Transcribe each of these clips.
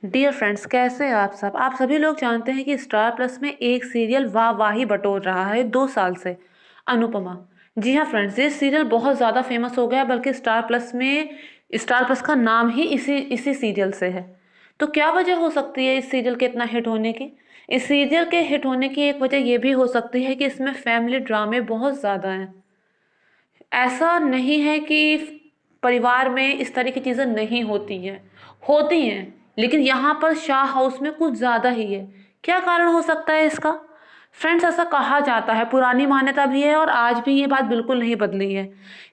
Dear friends, कैसे हैं आप सब। आप सभी लोग जानते हैं कि स्टार प्लस में एक सीरियल वाही बटोर रहा है 2 साल से, अनुपमा। जी हाँ फ्रेंड्स, ये सीरियल बहुत ज़्यादा फेमस हो गया, बल्कि स्टार प्लस का नाम ही इसी इसी सीरियल से है। तो क्या वजह हो सकती है इस सीरियल के इतना हिट होने की। इस सीरियल के हिट होने की एक वजह ये भी हो सकती है कि इसमें फैमिली ड्रामे बहुत ज़्यादा हैं। ऐसा नहीं है कि परिवार में इस तरह की चीज़ें नहीं होती हैं, लेकिन यहाँ पर शाह हाउस में कुछ ज़्यादा ही है। क्या कारण हो सकता है इसका। फ्रेंड्स, ऐसा कहा जाता है, पुरानी मान्यता भी है और आज भी ये बात बिल्कुल नहीं बदली है,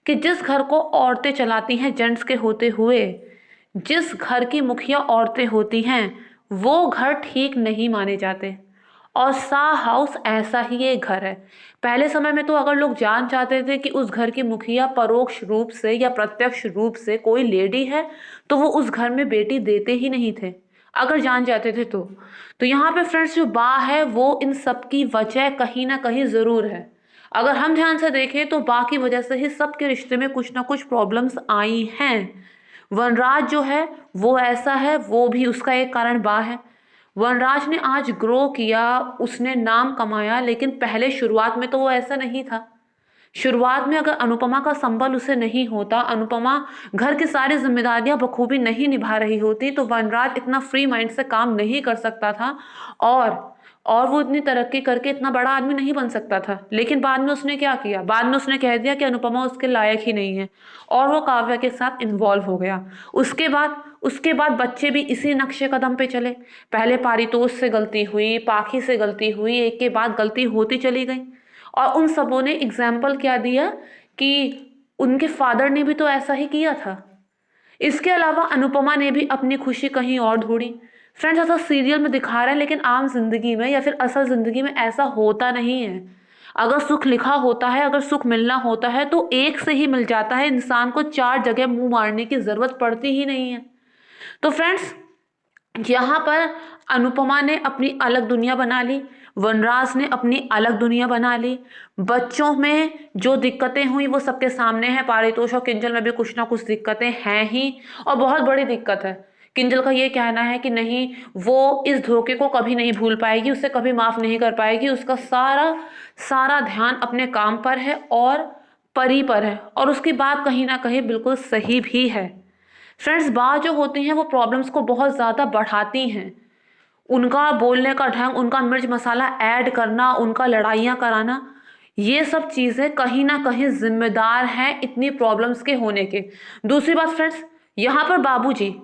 कि जिस घर को औरतें चलाती हैं जेंट्स के होते हुए, जिस घर की मुखिया औरतें होती हैं, वो घर ठीक नहीं माने जाते। और सा हाउस ऐसा ही एक घर है। पहले समय में तो अगर लोग जान चाहते थे कि उस घर की मुखिया परोक्ष रूप से या प्रत्यक्ष रूप से कोई लेडी है, तो वो उस घर में बेटी देते ही नहीं थे, अगर जान जाते थे तो यहाँ पे फ्रेंड्स, जो बा है वो इन सब की वजह कहीं ना कहीं ज़रूर है। अगर हम ध्यान से देखें तो बा की वजह से ही सबके रिश्ते में कुछ ना कुछ प्रॉब्लम्स आई हैं। वनराज जो है वो ऐसा है, वो भी उसका एक कारण बा है। वनराज ने आज ग्रो किया, उसने नाम कमाया, लेकिन पहले शुरुआत में तो वो ऐसा नहीं था। शुरुआत में अगर अनुपमा का संबल उसे नहीं होता, अनुपमा घर की सारी जिम्मेदारियां बखूबी नहीं निभा रही होती, तो वनराज इतना फ्री माइंड से काम नहीं कर सकता था। और और वो इतनी तरक्की करके इतना बड़ा आदमी नहीं बन सकता था। लेकिन बाद में उसने क्या किया, बाद में उसने कह दिया कि अनुपमा उसके लायक ही नहीं है, और वो काव्या के साथ इन्वॉल्व हो गया। उसके बाद बच्चे भी इसी नक्शे कदम पे चले। पहले पारितोष से गलती हुई, पाखी से गलती हुई, एक के बाद गलती होती चली गई। और उन सबों ने एग्जाम्पल क्या दिया कि उनके फादर ने भी तो ऐसा ही किया था। इसके अलावा अनुपमा ने भी अपनी खुशी कहीं और ढूंढी। फ्रेंड्स, ऐसा सीरियल में दिखा रहे हैं, लेकिन आम जिंदगी में या फिर असल जिंदगी में ऐसा होता नहीं है। अगर सुख लिखा होता है, अगर सुख मिलना होता है, तो एक से ही मिल जाता है। इंसान को 4 जगह मुंह मारने की जरूरत पड़ती ही नहीं है। तो फ्रेंड्स, यहाँ पर अनुपमा ने अपनी अलग दुनिया बना ली, वनराज ने अपनी अलग दुनिया बना ली। बच्चों में जो दिक्कतें हुई वो सबके सामने है। पारितोष और किंजल में भी कुछ ना कुछ दिक्कतें हैं ही, और बहुत बड़ी दिक्कत है। किंजल का ये कहना है कि नहीं, वो इस धोखे को कभी नहीं भूल पाएगी, उसे कभी माफ नहीं कर पाएगी। उसका सारा सारा ध्यान अपने काम पर है और परी पर है, और उसकी बात कहीं ना कहीं बिल्कुल सही भी है। फ्रेंड्स, बात जो होती हैं वो प्रॉब्लम्स को बहुत ज़्यादा बढ़ाती हैं। उनका बोलने का ढंग, उनका मिर्च मसाला ऐड करना, उनका लड़ाइयाँ कराना, ये सब चीज़ें कहीं ना कहीं जिम्मेदार हैं इतनी प्रॉब्लम्स के होने के। दूसरी बात फ्रेंड्स, यहाँ पर बाबूजी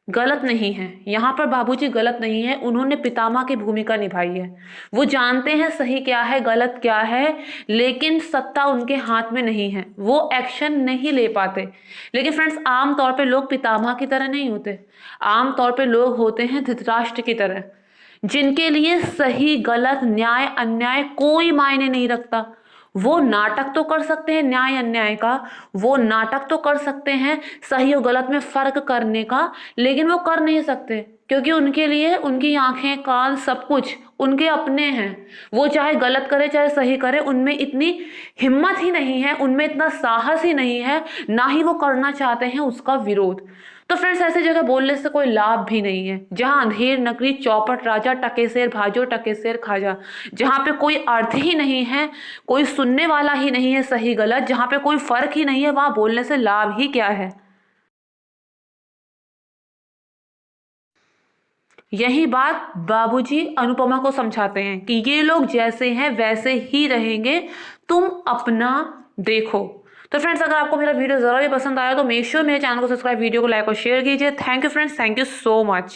गलत नहीं है, यहाँ पर बाबूजी गलत नहीं है। उन्होंने पितामह की भूमिका निभाई है। वो जानते हैं सही क्या है गलत क्या है, लेकिन सत्ता उनके हाथ में नहीं है, वो एक्शन नहीं ले पाते। लेकिन फ्रेंड्स, आम तौर पे लोग पितामह की तरह नहीं होते। आम तौर पे लोग होते हैं धृतराष्ट्र की तरह, जिनके लिए सही गलत न्याय अन्याय कोई मायने नहीं रखता। वो नाटक तो कर सकते हैं न्याय अन्याय का, वो नाटक तो कर सकते हैं सही और गलत में फर्क करने का, लेकिन वो कर नहीं सकते, क्योंकि उनके लिए उनकी आंखें कान सब कुछ उनके अपने हैं। वो चाहे गलत करे चाहे सही करे, उनमें इतनी हिम्मत ही नहीं है, उनमें इतना साहस ही नहीं है, ना ही वो करना चाहते हैं उसका विरोध। तो फ्रेंड्स, ऐसी जगह बोलने से कोई लाभ भी नहीं है, जहां अंधेर नगरी चौपट राजा, टके शेर भाजो टके शेर खाजा, जहां पे कोई अर्थ ही नहीं है, कोई सुनने वाला ही नहीं है सही गलत, जहां पे कोई फर्क ही नहीं है, वहां बोलने से लाभ ही क्या है। यही बात बाबूजी अनुपमा को समझाते हैं कि ये लोग जैसे हैं वैसे ही रहेंगे, तुम अपना देखो। तो फ्रेंड्स, अगर आपको मेरा वीडियो जरा भी पसंद आया तो मेक श्योर मेरे चैनल को सब्सक्राइब, वीडियो को लाइक और शेयर कीजिए। Thank you friends, thank you so much.